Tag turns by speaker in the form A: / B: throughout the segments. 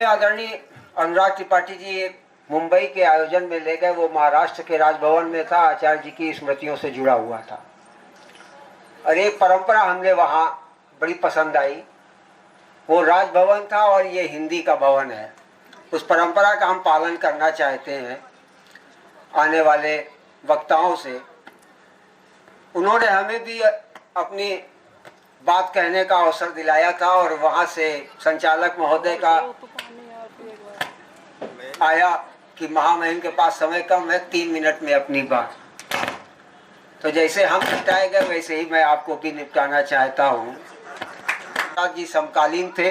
A: आदरणीय अनुराग त्रिपाठी जी मुंबई के आयोजन में ले गए। वो महाराष्ट्र के राजभवन में था, आचार्य जी की स्मृतियों से जुड़ा हुआ था। और एक परंपरा हमने वहाँ बड़ी पसंद आई। वो राजभवन था और ये हिंदी का भवन है। उस परंपरा का हम पालन करना चाहते हैं। आने वाले वक्ताओं से उन्होंने हमें भी अपनी बात कहने का अवसर दिलाया था और वहाँ से संचालक महोदय का आया कि महामहिम के पास समय कम है, 3 मिनट में अपनी बात। तो जैसे हम निपटाए गए वैसे ही मैं आपको भी निपटाना चाहता हूँ। जी समकालीन थे,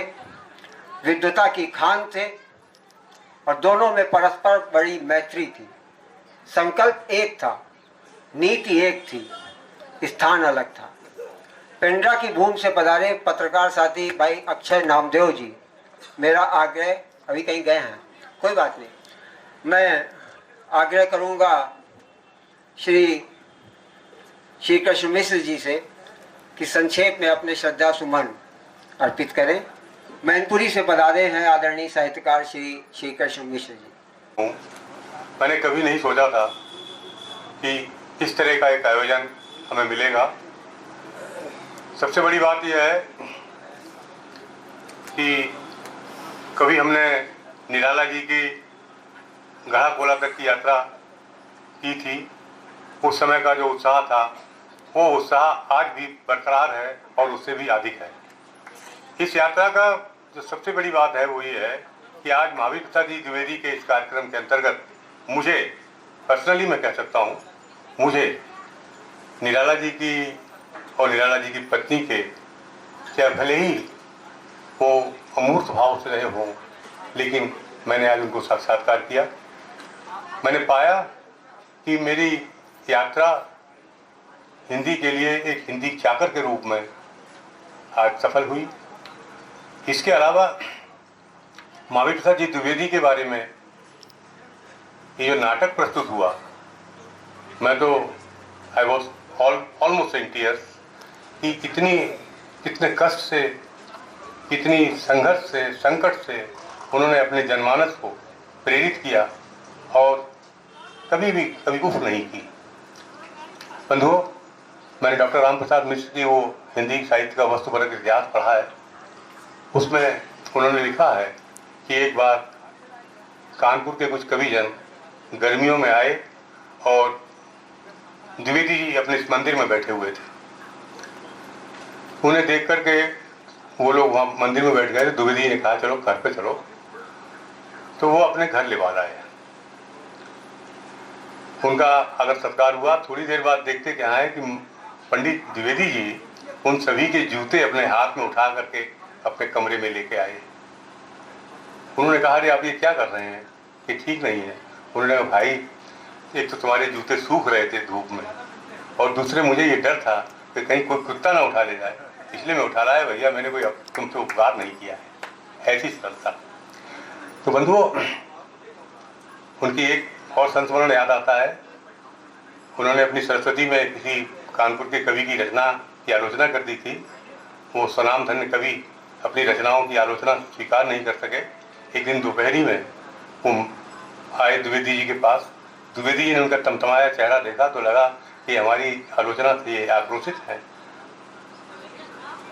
A: विद्वता की खान थे और दोनों में परस्पर बड़ी मैत्री थी। संकल्प एक था, नीति एक थी, स्थान अलग था। पेंड्रा की भूमि से पधारे पत्रकार साथी भाई अक्षय नामदेव जी, मेरा आग्रह, अभी कहीं गए हैं, कोई बात नहीं, मैं आग्रह करूंगा श्री कृष्ण मिश्र जी से कि संक्षेप में अपने श्रद्धा सुमन अर्पित करें। मैनपुरी से पधारे हैं आदरणीय साहित्यकार श्री कृष्ण मिश्र जी।
B: मैंने कभी नहीं सोचा था कि इस तरह का एक आयोजन हमें मिलेगा। सबसे बड़ी बात यह है कि कभी हमने निराला जी की गढ़ा कोला तक की यात्रा की थी। उस समय का जो उत्साह था वो उत्साह आज भी बरकरार है और उससे भी अधिक है। इस यात्रा का जो सबसे बड़ी बात है वो ये है कि आज महावीर प्रसाद जी द्विवेदी के इस कार्यक्रम के अंतर्गत मुझे पर्सनली, मैं कह सकता हूँ, मुझे निराला जी की और निराला जी की पत्नी के, चाहे भले ही वो अमूर्त भाव से रहे हों, लेकिन मैंने आज उनको साक्षात्कार किया। मैंने पाया कि मेरी यात्रा हिंदी के लिए एक हिंदी चाकर के रूप में आज सफल हुई। इसके अलावा महावीर प्रसाद जी द्विवेदी के बारे में ये जो नाटक प्रस्तुत हुआ, मैं तो I was almost in tears कि कितने कष्ट से, कितनी संघर्ष से, संकट से उन्होंने अपने जनमानस को प्रेरित किया और कभी उफ नहीं की। बंधुओं, मैंने डॉक्टर राम प्रसाद मिश्र की वो हिंदी साहित्य का वस्तुपरक इतिहास पढ़ा है। उसमें उन्होंने लिखा है कि एक बार कानपुर के कुछ कविजन गर्मियों में आए और द्विवेदी जी अपने इस मंदिर में बैठे हुए थे। उन्हें देख करके वो लोग वहाँ मंदिर में बैठ गए। द्विवेदी जी ने कहा चलो घर पे चलो, तो वो अपने घर ले आए। उनका अगर सत्कार हुआ। थोड़ी देर बाद देखते क्या है कि पंडित द्विवेदी जी उन सभी के जूते अपने हाथ में उठा करके अपने कमरे में लेके आए। उन्होंने कहा अरे आप ये क्या कर रहे हैं, ये ठीक नहीं है। उन्होंने कहा भाई, एक तो तुम्हारे जूते सूख रहे थे धूप में और दूसरे मुझे ये डर था कि कहीं कोई कुत्ता ना उठा ले जाए, इसलिए मैं उठा रहा है भैया, मैंने कोई तुमसे उपकार नहीं किया है। ऐसी सरलता। तो बंधुओं, उनकी एक और संस्मरण याद आता है। उन्होंने अपनी सरस्वती में किसी कानपुर के कवि की रचना की आलोचना कर दी थी। वो स्वनामधन्य कवि अपनी रचनाओं की आलोचना स्वीकार नहीं कर सके। एक दिन दोपहरी में वो आए द्विवेदी जी के पास। द्विवेदी जी ने उनका तमतमाया चेहरा देखा तो लगा कि हमारी आलोचना से ये आक्रोशित है।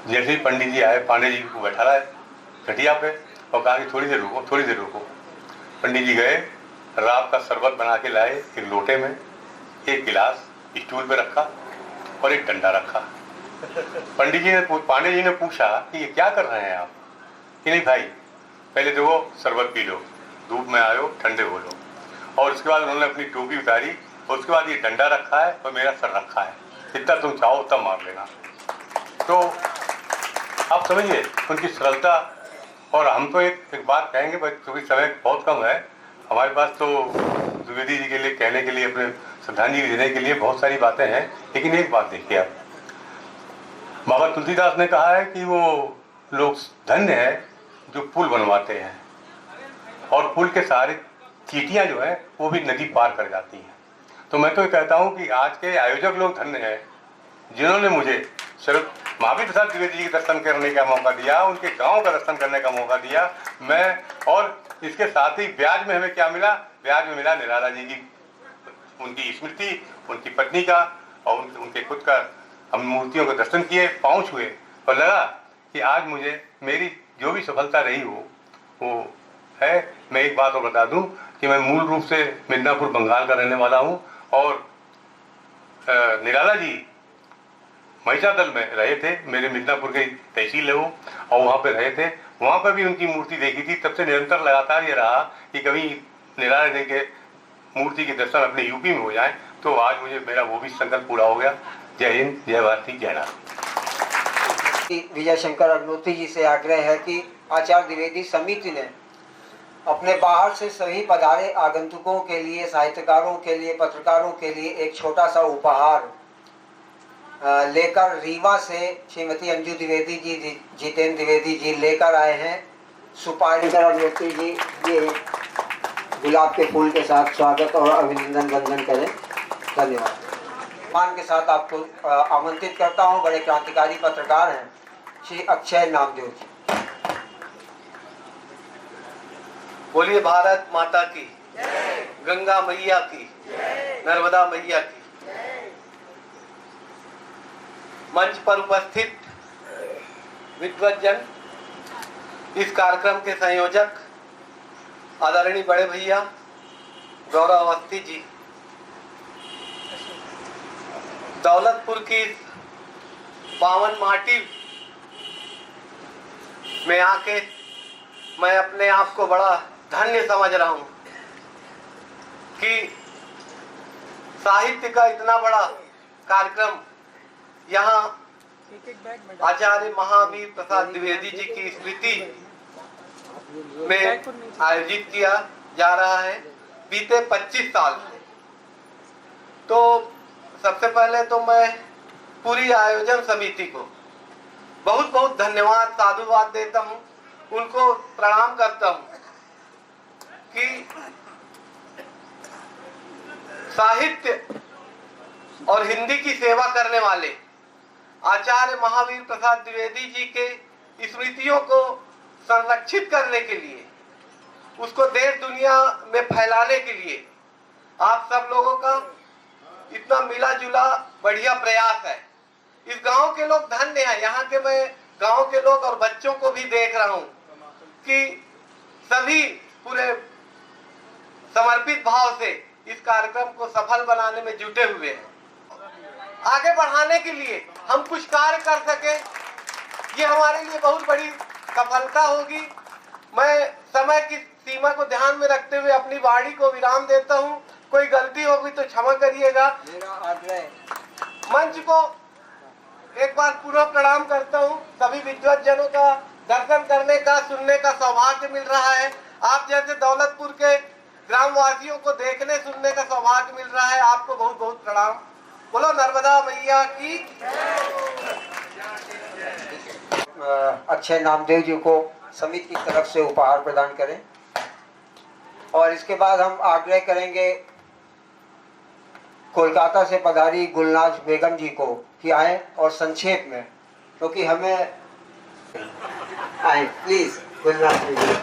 B: जैसे ही पंडित जी आए, पांडे जी को बैठा रहा है खटिया पे और कहा कि थोड़ी देर रुको। पंडित जी गए, राब का शरबत बना के लाए एक लोटे में, एक गिलास स्टूल पे रखा और एक डंडा रखा। पांडे जी ने पूछा कि ये क्या कर रहे हैं आप? कि नहीं भाई, पहले देखो शरबत पी लो, धूप में आयो, ठंडे हो लो। और उसके बाद उन्होंने अपनी टोपी उतारी और उसके बाद ये डंडा रखा है और मेरा सर रखा है, जितना तुम चाहो तब मार लेना। तो आप समझिए उनकी सरलता। और हम तो एक बात कहेंगे, क्योंकि समय बहुत कम है हमारे पास, तो द्विवेदी जी के लिए कहने के लिए, अपने श्रद्धांजलि देने के लिए बहुत सारी बातें हैं। लेकिन एक बात देखिए आप, बाबा तुलसीदास ने कहा है कि वो लोग धन्य है जो पुल बनवाते हैं और पुल के सहारे चींटियां जो है वो भी नदी पार कर जाती हैं। तो मैं तो कहता हूँ कि आज के आयोजक लोग धन्य हैं जिन्होंने मुझे सिर्फ महावीर प्रसाद द्विवेदी जी के दर्शन करने का मौका दिया, उनके गांव का दर्शन करने का मौका दिया मैं। और इसके साथ ही ब्याज में हमें क्या मिला? ब्याज में मिला निराला जी की उनकी स्मृति, उनकी पत्नी का और उनके खुद का। हम मूर्तियों के दर्शन किए, पाँव छुए और लगा कि आज मुझे मेरी जो भी सफलता रही हो वो है। मैं एक बात और बता दूं कि मैं मूल रूप से मिदनापुर बंगाल का रहने वाला हूं और निराला जी महिषादल में रहे थे, मेरे मिदनापुर की तहसील है वो, और वहाँ पे रहे थे। वहाँ पर भी उनकी मूर्ति देखी थी। तब से निरंतर लगातार ये रहा कि कभी निराला जी के मूर्ति के दर्शन अपने यूपी में हो जाए। तो आज मुझे मेरा वो भी संकल्प पूरा हो गया। जय हिंद, जय भारती, जय नाथ।
A: विजय शंकर अग्नोत्री जी से आग्रह है कि आचार्य द्विवेदी समिति ने अपने बाहर से सभी पधारे आगंतुकों के लिए, साहित्यकारों के लिए, पत्रकारों के लिए एक छोटा सा उपहार लेकर रीवा से श्रीमती अंजू द्विवेदी जी, जितेंद्र द्विवेदी जी लेकर आए हैं। सुपारी अग्नोत्री जी ये गुलाब के फूल के साथ स्वागत और अभिनंदन वंदन करें। धन्यवाद। मान के साथ आपको आमंत्रित करता हूं। बड़े क्रांतिकारी पत्रकार हैं श्री अक्षय नामदेव जी।
C: बोलिए भारत माता की, गंगा मैया की, नर्मदा मैया की। मंच पर उपस्थित विद्वज्जन, इस कार्यक्रम के संयोजक आदरणीय बड़े भैया गौरव अवस्थी जी, दौलतपुर की पावन माटी में आके मैं अपने आप को बड़ा धन्य समझ रहा हूं कि साहित्य का इतना बड़ा कार्यक्रम यहाँ आचार्य महावीर प्रसाद द्विवेदी जी की स्मृति में आयोजित किया जा रहा है बीते 25 साल से। तो सबसे पहले तो मैं पूरी आयोजन समिति को बहुत बहुत धन्यवाद, साधुवाद देता हूँ, उनको प्रणाम करता हूँ कि साहित्य और हिंदी की सेवा करने वाले आचार्य महावीर प्रसाद द्विवेदी जी के स्मृतियों को संरक्षित करने के लिए, उसको देश दुनिया में फैलाने के लिए आप सब लोगों का इतना मिला जुला बढ़िया प्रयास है। इस गांव के लोग धन्य हैं। यहाँ के मैं गांव के लोग और बच्चों को भी देख रहा हूँ कि सभी पूरे समर्पित भाव से इस कार्यक्रम को सफल बनाने में जुटे हुए हैं। आगे बढ़ाने के लिए हम कुछ कार्य कर सके, ये हमारे लिए बहुत बड़ी सफलता होगी। मैं समय की सीमा को ध्यान में रखते हुए अपनी वाणी को विराम देता हूँ। कोई गलती होगी तो क्षमा करिएगा। मंच को एक बार पूरा प्रणाम करता हूँ। सभी विद्वज्जनों का दर्शन करने का, सुनने का सौभाग्य मिल रहा है। आप जैसे दौलतपुर के ग्रामवासियों को देखने सुनने का सौभाग्य मिल रहा है। आपको बहुत बहुत प्रणाम। बोलो नर्मदा मैया की।
A: अक्षय नामदेव जी को समिति की तरफ से उपहार प्रदान करें और इसके बाद हम आग्रह करेंगे कोलकाता से पधारी गुलनाज बेगम जी को कि आए और संक्षेप में, क्योंकि हमें आए प्लीज गुलनाज बेगम।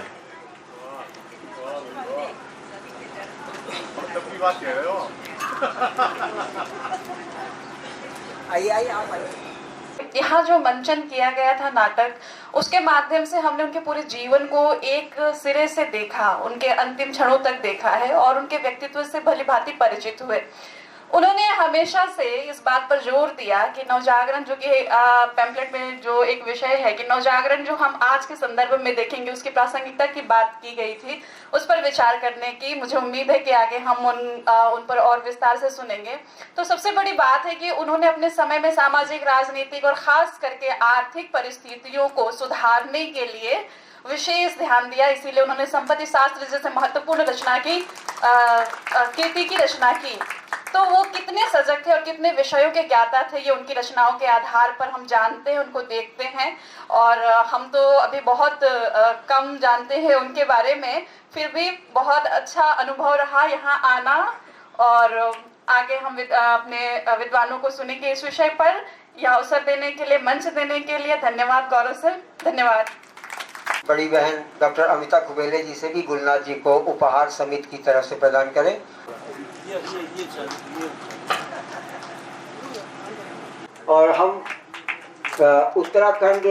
A: आइए आप आइए।
D: यहाँ जो मंचन किया गया था नाटक, उसके माध्यम से हमने उनके पूरे जीवन को एक सिरे से देखा, उनके अंतिम क्षणों तक देखा है और उनके व्यक्तित्व से भली भांति परिचित हुए। उन्होंने हमेशा से इस बात पर जोर दिया कि नवजागरण, जो कि पैम्फलेट में जो एक विषय है कि नवजागरण जो हम आज के संदर्भ में देखेंगे, उसकी प्रासंगिकता की बात की गई थी, उस पर विचार करने की मुझे उम्मीद है कि आगे हम उन पर और विस्तार से सुनेंगे। तो सबसे बड़ी बात है कि उन्होंने अपने समय में सामाजिक, राजनीतिक और खास करके आर्थिक परिस्थितियों को सुधारने के लिए विशेष ध्यान दिया। इसीलिए उन्होंने संपत्ति शास्त्र जैसे महत्वपूर्ण रचना की, कीर्ति की रचना की। तो वो कितने सजग थे और कितने विषयों के ज्ञाता थे, ये उनकी रचनाओं के आधार पर हम जानते हैं, उनको देखते हैं। और हम तो अभी बहुत कम जानते हैं उनके बारे में, फिर भी बहुत अच्छा अनुभव रहा यहाँ आना। और आगे हम अपने विद्वानों को सुनेंगे इस विषय पर। यह अवसर देने के लिए, मंच देने के लिए धन्यवाद गौरव सर, धन्यवाद।
A: बड़ी बहन डॉक्टर अमिता कुबेले जी से भी गुलनाथ जी को उपहार समिति की तरफ से प्रदान करें। और हम उत्तराखंड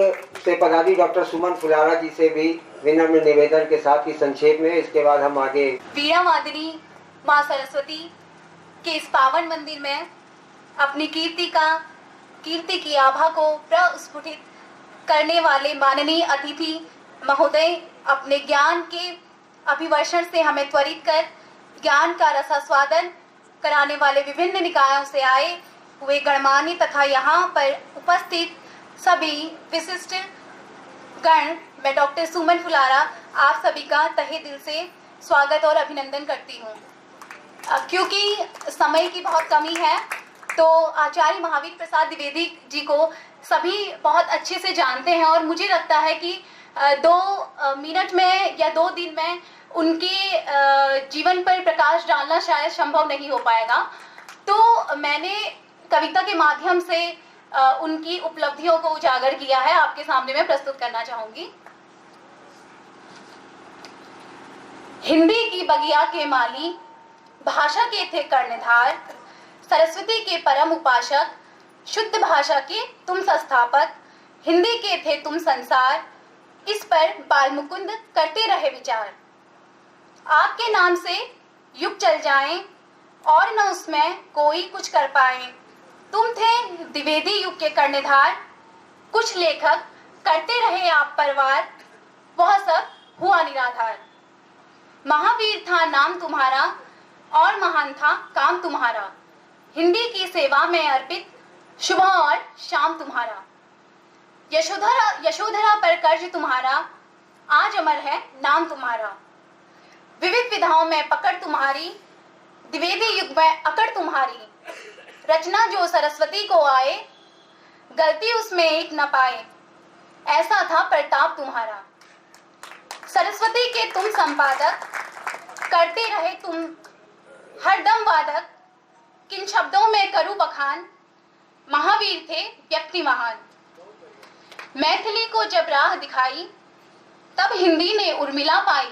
A: से पधारी डॉक्टर सुमन फुलारा जी से भी विनम्र निवेदन के साथ ही संक्षेप में, इसके बाद हम आगे
E: वीणा वादिनी माँ सरस्वती के इस पावन मंदिर में अपनी कीर्ति की आभा को प्रस्फुटित करने वाले माननीय अतिथि महोदय अपने ज्ञान के अभिवर्षण से हमें त्वरित कर ज्ञान का रसास्वादन कराने वाले विभिन्न निकायों से आए हुए गणमान्य तथा यहाँ पर उपस्थित सभी विशिष्ट गण, मैं डॉक्टर सुमन फुलारा आप सभी का तहे दिल से स्वागत और अभिनंदन करती हूँ। क्योंकि समय की बहुत कमी है तो आचार्य महावीर प्रसाद द्विवेदी जी को सभी बहुत अच्छे से जानते हैं और मुझे लगता है कि 2 मिनट में या 2 दिन में उनके जीवन पर प्रकाश डालना शायद संभव नहीं हो पाएगा। तो मैंने कविता के माध्यम से उनकी उपलब्धियों को उजागर किया है, आपके सामने मैं प्रस्तुत करना चाहूंगी। हिंदी की बगिया के माली, भाषा के थे कर्णधार, सरस्वती के परम उपासक, शुद्ध भाषा के तुम संस्थापक, हिंदी के थे तुम संसार, इस पर बाल मुकुंद करते रहे विचार। आपके नाम से युग चल जाएं और न उसमें कोई कुछ कर पाए, तुम थे द्विवेदी युग के कर्णधार, कुछ लेखक करते रहे आप परवार, वह सब हुआ निराधार। महावीर था नाम तुम्हारा और महान था काम तुम्हारा, हिंदी की सेवा में अर्पित सुबह और शाम तुम्हारा। यशोधरा पर कर्ज तुम्हारा, आज अमर है नाम तुम्हारा। विविध विधाओं में पकड़ तुम्हारी, द्विवेदी युग में अकड़ तुम्हारी। रचना जो सरस्वती को आए, गलती उसमें एक न पाए, ऐसा था प्रताप तुम्हारा। सरस्वती के तुम संपादक, करते रहे तुम हरदम वादक, किन शब्दों में करूं बखान, महावीर थे व्यक्ति महान। मैथिली को जब राह दिखाई, तब हिंदी ने उर्मिला पाई,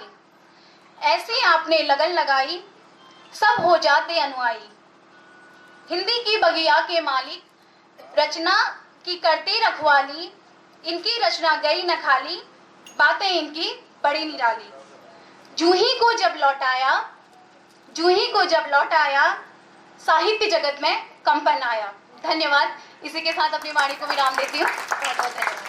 E: ऐसे आपने लगन लगाई, सब हो जाते अनुयायी। हिंदी की बगिया के मालिक, रचना की करते रखवाली, इनकी रचना गई न खाली, बातें इनकी बड़ी निराली। जूही को जब लौटाया, साहित्य जगत में कंपन आया। धन्यवाद। इसी के साथ अपनी वाणी को विराम देती हूँ। बहुत बहुत धन्यवाद।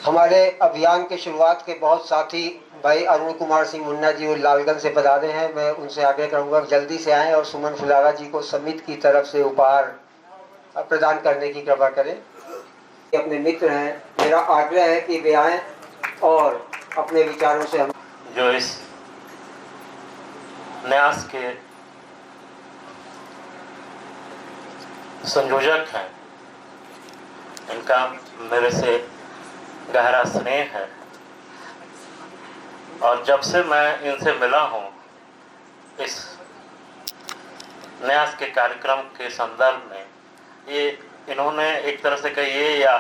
A: हमारे अभियान के शुरुआत के बहुत साथी भाई अरुण कुमार सिंह मुन्ना जी और लालगंज से पधारे हैं। मैं उनसे आग्रह करूंगा जल्दी से आएं और सुमन फुलारा जी को समिति की तरफ से उपहार प्रदान करने की कृपा करें। अपने मित्र हैं, मेरा आग्रह है कि वे आएं और अपने विचारों से हम
F: जो इस न्यास के संयोजक हैं, इनका मेरे से गहरा स्नेह है और जब से मैं इनसे मिला हूँ इस न्यास के कार्यक्रम के संदर्भ में, ये इन्होंने एक तरह से कहिए या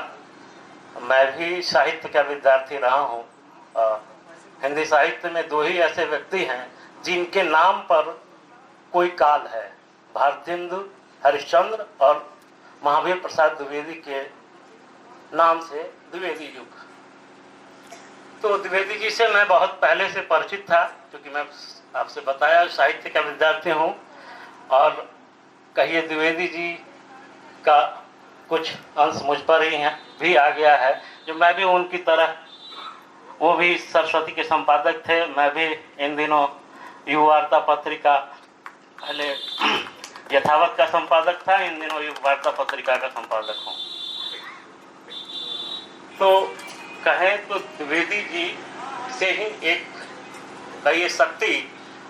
F: मैं भी साहित्य का विद्यार्थी रहा हूँ। हिंदी साहित्य में 2 ही ऐसे व्यक्ति हैं जिनके नाम पर कोई काल है, भारतेंदु हरिश्चंद्र और महावीर प्रसाद द्विवेदी के नाम से द्विवेदी युग। तो द्विवेदी जी से मैं बहुत पहले से परिचित था, क्योंकि मैं आपसे बताया साहित्य का विद्यार्थी हूँ और कहिए द्विवेदी जी का कुछ अंश मुझ पर ही भी आ गया है, जो मैं भी उनकी तरह, वो भी सरस्वती के संपादक थे, मैं भी इन दिनों युवा वार्ता पत्रिका, पहले यथावत का संपादक था, इन दिनों युवा वार्ता पत्रिका का संपादक हूँ। तो कहें तो द्विवेदी जी से ही एक कई शक्ति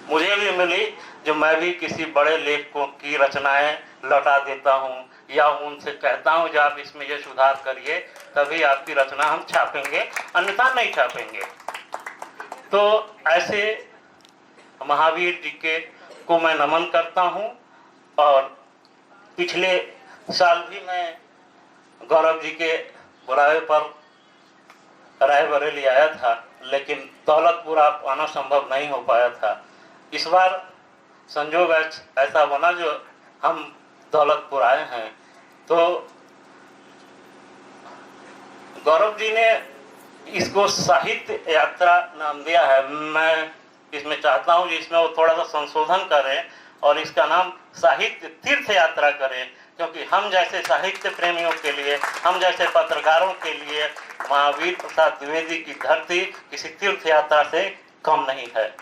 F: मुझे भी मिली, जो मैं भी किसी बड़े लेखकों की रचनाएं लौटा देता हूँ या उनसे कहता हूँ जो आप इसमें ये सुधार करिए, तभी आपकी रचना हम छापेंगे, अन्यथा नहीं छापेंगे। तो ऐसे महावीर जी के को मैं नमन करता हूँ और पिछले साल भी मैं गौरव जी के बुलावे पर रायबरेली आया था, लेकिन दौलतपुर आप आना संभव नहीं हो पाया था। इस बार संजोग ऐसा बना जो हम दौलतपुर आए हैं। तो गौरव जी ने इसको साहित्य यात्रा नाम दिया है। मैं इसमें चाहता हूँ कि इसमें वो थोड़ा सा संशोधन करें और इसका नाम साहित्य तीर्थ यात्रा करें, क्योंकि हम जैसे साहित्य प्रेमियों के लिए, हम जैसे पत्रकारों के लिए महावीर प्रसाद द्विवेदी की धरती किसी तीर्थ यात्रा से कम नहीं है।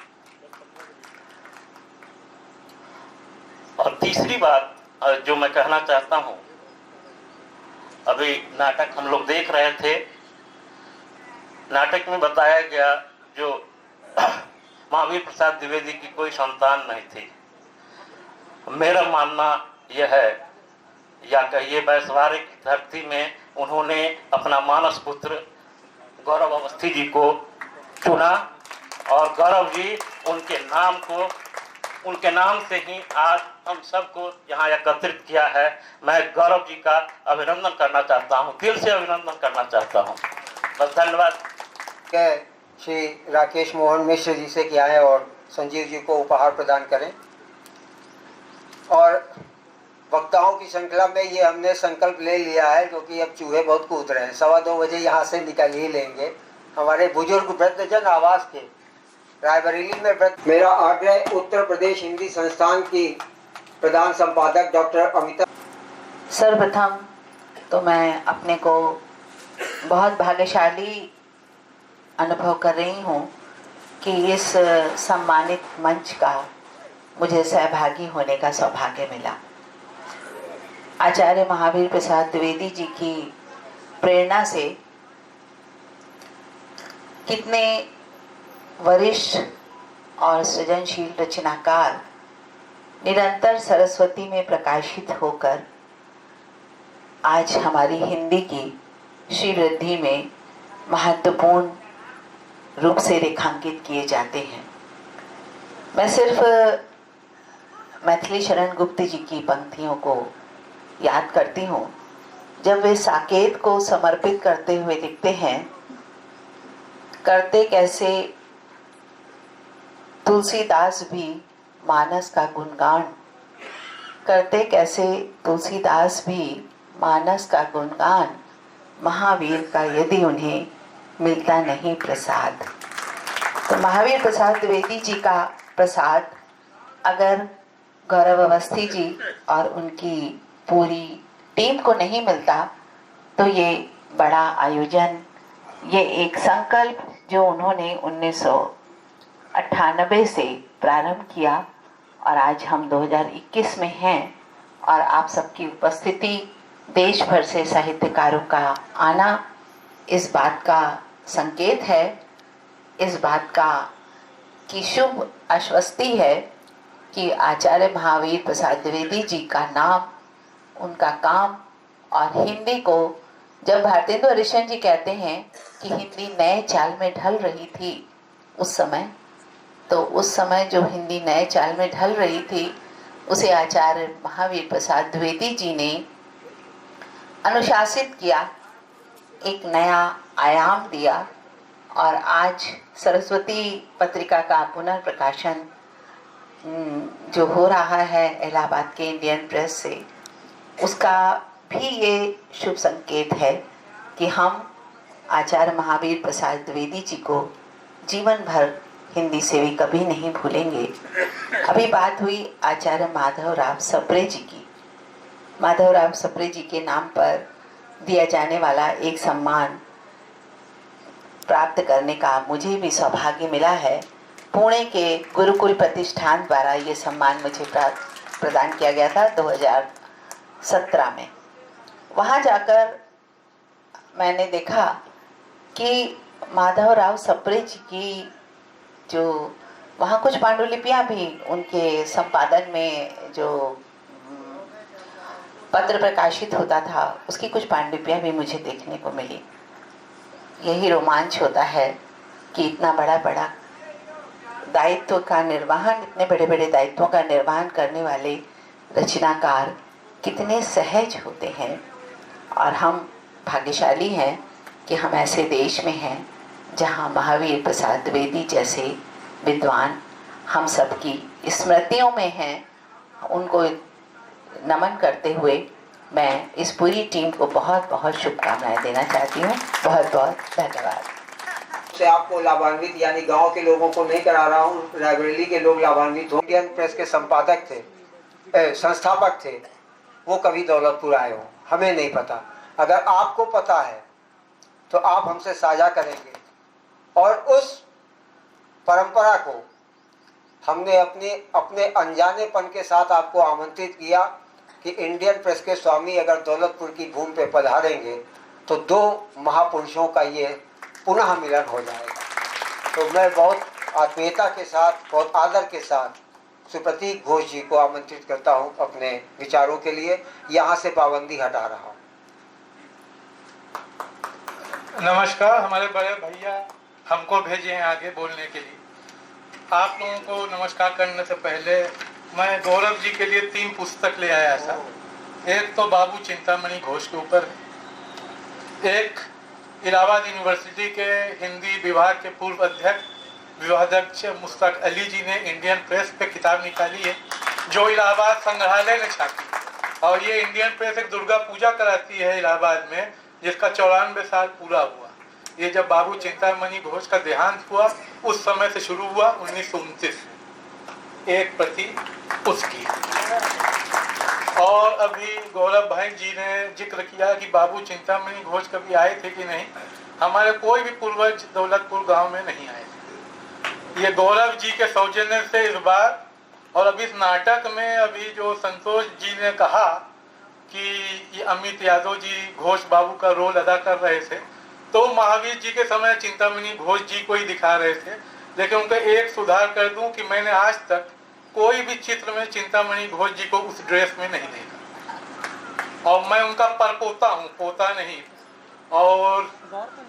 F: और तीसरी बात जो मैं कहना चाहता हूं, अभी नाटक हम लोग देख रहे थे, नाटक में बताया गया जो महावीर प्रसाद द्विवेदी की कोई संतान नहीं थी। मेरा मानना यह है, या कहिए बैसवारे की धरती में उन्होंने अपना मानस पुत्र गौरव अवस्थी जी को चुना और गौरव जी उनके नाम से ही आज हम सबको यहाँ एकत्रित किया है। मैं गौरव जी का अभिनंदन करना चाहता हूँ, दिल से अभिनंदन करना चाहता हूँ। बस धन्यवाद।
A: श्री राकेश मोहन मिश्र जी से किया है और संजीव जी को उपहार प्रदान करें। और वक्ताओं की श्रृंखला में ये हमने संकल्प ले लिया है, क्योंकि अब चूहे बहुत कूद रहे हैं, 2:15 बजे यहाँ से निकल ही लेंगे। हमारे बुजुर्ग वृद्धजन आवास के रायबरेली में मेरा आग्रह उत्तर प्रदेश हिंदी संस्थान की प्रधान संपादक डॉक्टर अमिता।
G: सर्वप्रथम तो मैं अपने को बहुत भाग्यशाली अनुभव कर रही हूँ कि इस सम्मानित मंच का मुझे सहभागी होने का सौभाग्य मिला। आचार्य महावीर प्रसाद द्विवेदी जी की प्रेरणा से कितने वरिष्ठ और सृजनशील रचनाकार निरंतर सरस्वती में प्रकाशित होकर आज हमारी हिंदी की श्रीवृद्धि में महत्वपूर्ण रूप से रेखांकित किए जाते हैं। मैं सिर्फ मैथिली शरण गुप्त जी की पंक्तियों को याद करती हूँ, जब वे साकेत को समर्पित करते हुए लिखते हैं, करते कैसे तुलसीदास भी मानस का गुणगान, करते कैसे तुलसीदास भी मानस का गुणगान, महावीर का यदि उन्हें मिलता नहीं प्रसाद। तो महावीर प्रसाद द्विवेदी जी का प्रसाद अगर गौरव अवस्थी जी और उनकी पूरी टीम को नहीं मिलता तो ये बड़ा आयोजन, ये एक संकल्प जो उन्होंने 1998 से प्रारंभ किया और आज हम 2021 में हैं और आप सबकी उपस्थिति, देश भर से साहित्यकारों का आना इस बात का संकेत है, इस बात का की शुभ आश्वस्ति है कि आचार्य महावीर प्रसाद द्विवेदी जी का नाम, उनका काम और हिंदी को, जब भारतेंदु हरिश्चंद्र जी कहते हैं कि हिंदी नए चाल में ढल रही थी उस समय, तो उस समय जो हिंदी नए चाल में ढल रही थी उसे आचार्य महावीर प्रसाद द्विवेदी जी ने अनुशासित किया, एक नया आयाम दिया और आज सरस्वती पत्रिका का पुनर्प्रकाशन जो हो रहा है इलाहाबाद के इंडियन प्रेस से, उसका भी ये शुभ संकेत है कि हम आचार्य महावीर प्रसाद द्विवेदी जी को जीवन भर हिंदी से भी कभी नहीं भूलेंगे। अभी बात हुई आचार्य माधवराव सप्रे जी की। माधवराव सप्रे जी के नाम पर दिया जाने वाला एक सम्मान प्राप्त करने का मुझे भी सौभाग्य मिला है। पुणे के गुरुकुल प्रतिष्ठान द्वारा ये सम्मान मुझे प्रदान किया गया था 2017 में। वहाँ जाकर मैंने देखा कि माधवराव सप्रे जी की जो वहाँ कुछ पांडुलिपियाँ भी उनके संपादन में जो पत्र प्रकाशित होता था उसकी कुछ पांडुलिपियाँ भी मुझे देखने को मिली। यही रोमांच होता है कि इतना बड़ा बड़ा दायित्व का निर्वहन, इतने बड़े बड़े दायित्वों का निर्वहन करने वाले रचनाकार कितने सहज होते हैं। और हम भाग्यशाली हैं कि हम ऐसे देश में हैं जहां महावीर प्रसाद द्विवेदी जैसे विद्वान हम सबकी स्मृतियों में हैं। उनको नमन करते हुए मैं इस पूरी टीम को बहुत बहुत शुभकामनाएं देना चाहती हूँ। बहुत बहुत धन्यवाद।
A: से आपको लाभान्वित यानी गांव के लोगों को नहीं करा रहा हूँ, रायबरेली के लोग लाभान्वित हो। इंडियन प्रेस के संपादक थे, संस्थापक थे, वो कभी दौलतपुर आए हो, हमें नहीं पता। अगर आपको पता है तो आप हमसे साझा करेंगे। और उस परंपरा को हमने अपने अनजानेपन के साथ आपको आमंत्रित किया कि इंडियन प्रेस के स्वामी अगर दौलतपुर की भूमि पे पधारेंगे तो दो महापुरुषों का ये पुनः मिलन हो जाएगा। तो मैं बहुत आत्मीयता के साथ, बहुत आदर के साथ सुप्रतीक घोष जी को आमंत्रित करता हूं अपने विचारों के लिए। यहाँ से पाबंदी हटा रहा हूँ।
H: नमस्कार। हमारे बड़े भैया हमको भेजे हैं आगे बोलने के लिए। आप लोगों को नमस्कार करने से पहले मैं गौरव जी के लिए 3 पुस्तक ले आया था। एक तो बाबू चिंतामणि घोष के ऊपर, एक इलाहाबाद यूनिवर्सिटी के हिंदी विभाग के पूर्व विभागाध्यक्ष मुश्ताक अली जी ने इंडियन प्रेस पे किताब निकाली है जो इलाहाबाद संग्रहालय ने छापी। और ये इंडियन प्रेस एक दुर्गा पूजा कराती है इलाहाबाद में, जिसका 94 साल पूरा हुआ। ये जब बाबू चिंतामणि घोष का देहांत हुआ उस समय से शुरू हुआ, 1929 एक प्रति उसकी। और अभी गौरव भाई जी ने जिक्र किया कि बाबू चिंतामणि घोष कभी आए थे कि नहीं। हमारे कोई भी पूर्वज दौलतपुर गांव में नहीं आए थे। ये गौरव जी के सौजन्य से इस बार, और अभी इस नाटक में अभी जो संतोष जी ने कहा कि ये अमित यादव जी घोष बाबू का रोल अदा कर रहे थे, तो महावीर जी के समय चिंतामणि घोष जी को ही दिखा रहे थे। लेकिन उनका एक सुधार कर दूं कि मैंने आज तक कोई भी चित्र में चिंतामणि घोष जी को उस ड्रेस में नहीं देखा। और मैं उनका परपोता हूँ, पोता नहीं। और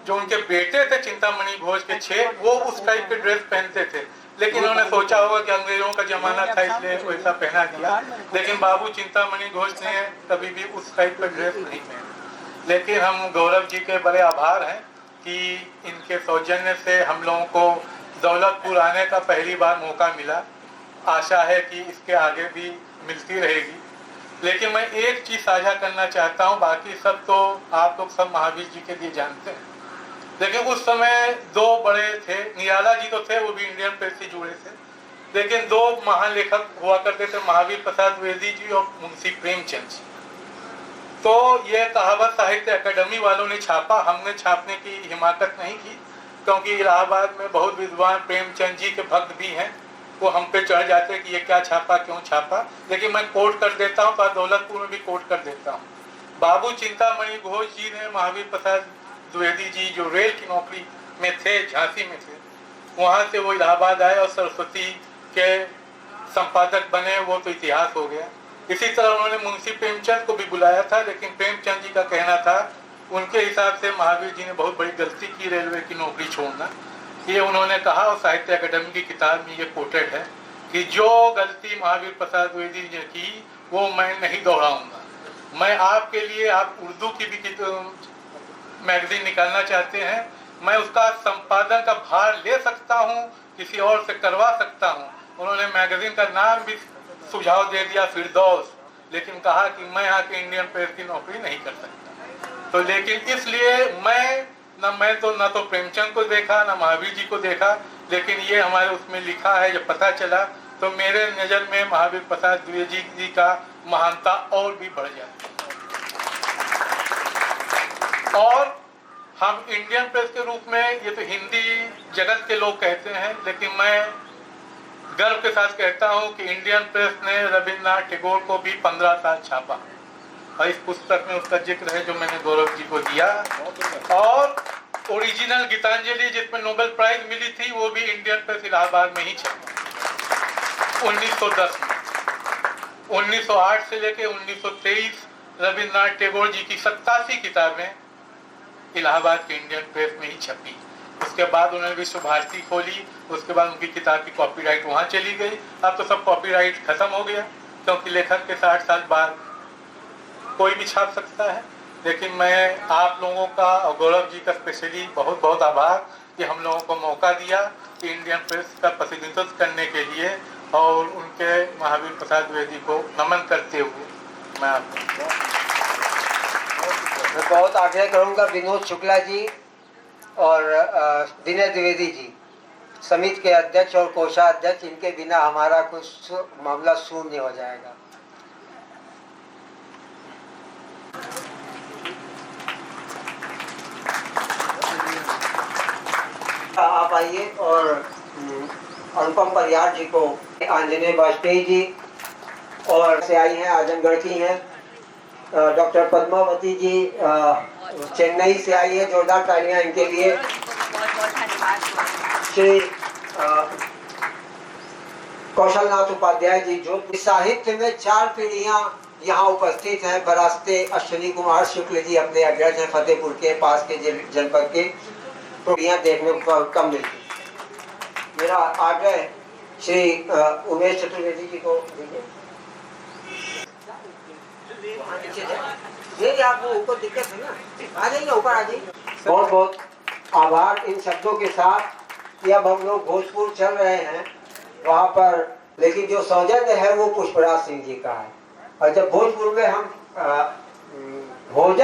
H: जो उनके बेटे थे चिंतामणि घोष के 6, वो उस टाइप के ड्रेस पहनते थे। लेकिन उन्होंने सोचा होगा कि अंग्रेजों का जमाना था इसलिए वैसा पहना दिया। लेकिन बाबू चिंतामणि घोष ने कभी भी उस टाइप का ड्रेस नहीं पहना। लेकिन हम गौरव जी के बड़े आभार हैं कि इनके सौजन्य से हम लोगों को दौलतपुर आने का पहली बार मौका मिला। आशा है कि इसके आगे भी मिलती रहेगी। लेकिन मैं एक चीज़ साझा करना चाहता हूँ, बाकी सब तो आप लोग सब महावीर जी के लिए जानते हैं। लेकिन उस समय 2 बड़े थे, निराला जी तो थे, वो भी इंडियन प्रेस से जुड़े थे। लेकिन 2 महान लेखक हुआ करते थे, महावीर प्रसाद द्विवेदी जी और मुंशी प्रेमचंद जी। तो ये कहावत साहित्य अकादमी वालों ने छापा, हमने छापने की हिमाकत नहीं की, क्योंकि इलाहाबाद में बहुत विद्वान प्रेमचंद जी के भक्त भी हैं। वो हम पे चढ़ जाते हैं कि ये क्या छापा, क्यों छापा। लेकिन मैं कोट कर देता हूँ, तो दौलतपुर में भी कोट कर देता हूँ। बाबू चिंतामणि घोष जी ने महावीर प्रसाद द्विवेदी जी जो रेल की नौकरी में थे, झांसी में थे, वहाँ से वो इलाहाबाद आए और सरस्वती के संपादक बने। वो तो इतिहास हो गया। इसी तरह उन्होंने मुंशी प्रेमचंद को भी बुलाया था, लेकिन प्रेमचंद जी का कहना था, उनके हिसाब से महावीर जी ने बहुत बड़ी गलती की रेलवे की नौकरी छोड़ना। ये उन्होंने कहा और साहित्य अकादमी की किताब में ये कोटेड है कि जो गलती महावीर प्रसाद द्विवेदी जी ने की वो मैं नहीं दोहराऊंगा। मैं आपके लिए, आप उर्दू की भी मैगजीन निकालना चाहते हैं, मैं उसका संपादन का भार ले सकता हूँ, किसी और से करवा सकता हूँ। उन्होंने मैगजीन का नाम भी सुझाव दे दिया, फिरदौस, लेकिन कहा कि मैं यहाँ के इंडियन प्रेस की नौकरी नहीं कर सकता। तो लेकिन इसलिए मैं तो प्रेमचंद को देखा, ना महावीर जी को देखा, लेकिन ये हमारे उसमें लिखा है, जब पता चला तो मेरे नज़र में महावीर प्रसाद द्विवेदी जी का महानता और भी बढ़ जाती। और हम इंडियन प्रेस के रूप में, ये तो हिंदी जगत के लोग कहते हैं, लेकिन मैं गर्व के साथ कहता हूँ कि इंडियन प्रेस ने रविन्द्रनाथ टैगोर को भी 15 साल छापा। और इस पुस्तक में उसका जिक्र है जो मैंने गौरव जी को दिया। और ओरिजिनल गीतांजलि जिसमें नोबेल प्राइज मिली थी, वो भी इंडियन प्रेस इलाहाबाद में ही छपी 1910 में। 1908 से लेकर 1923 रविन्द्रनाथ टैगोर जी की 87 किताबें इलाहाबाद के इंडियन प्रेस में ही छपी। उसके बाद उन्होंने विश्व भारती खोली, उसके बाद उनकी किताब की कॉपीराइट वहाँ चली गई। अब तो सब कॉपीराइट खत्म हो गया, क्योंकि लेखक के 60 साल बाद कोई भी छाप सकता है, लेकिन मैं आप लोगों का और गौरव जी का स्पेशली बहुत बहुत आभार कि हम लोगों को मौका दिया कि इंडियन प्रेस का प्रतिनिधित्व करने के लिए, और उनके महावीर प्रसाद द्विवेदी को नमन करते हुए मैं आपको
A: मैं बहुत आग्रह करूंगा विनोद शुक्ला जी और विनय द्विवेदी जी, समिति के अध्यक्ष और कोषाध्यक्ष, इनके बिना हमारा कुछ मामला शून्य हो जाएगा। आप आइए। और अनुपम परियार जी को, आंजनेय वाजपेयी जी और से आई हैं, आजमगढ़ की हैं। डॉक्टर पद्मावती जी चेन्नई से आई है, जोरदार तालियां इनके लिए। श्री कौशलनाथ उपाध्याय जी, जो साहित्य में 4 पीढ़ियां यहाँ उपस्थित हैं। बरास्ते अश्विनी कुमार शुक्ल जी अपने अग्रज हैं, फतेहपुर के पास के जनपद के, पीढ़ियां देखने को कम मिलती। मेरा आग्रह श्री उमेश चतुर्वेदी जी को दीजिए। आपको ऊपर दिक्कत है ना, आ जाइए ऊपर आ जाइए। बहुत बहुत आभार इन शब्दों के साथ कि अब हम लोग भोजपुर चल रहे हैं वहाँ पर, लेकिन जो सौजन्य है वो पुष्पराज सिंह जी का है। और जब भोजपुर में हम भोजन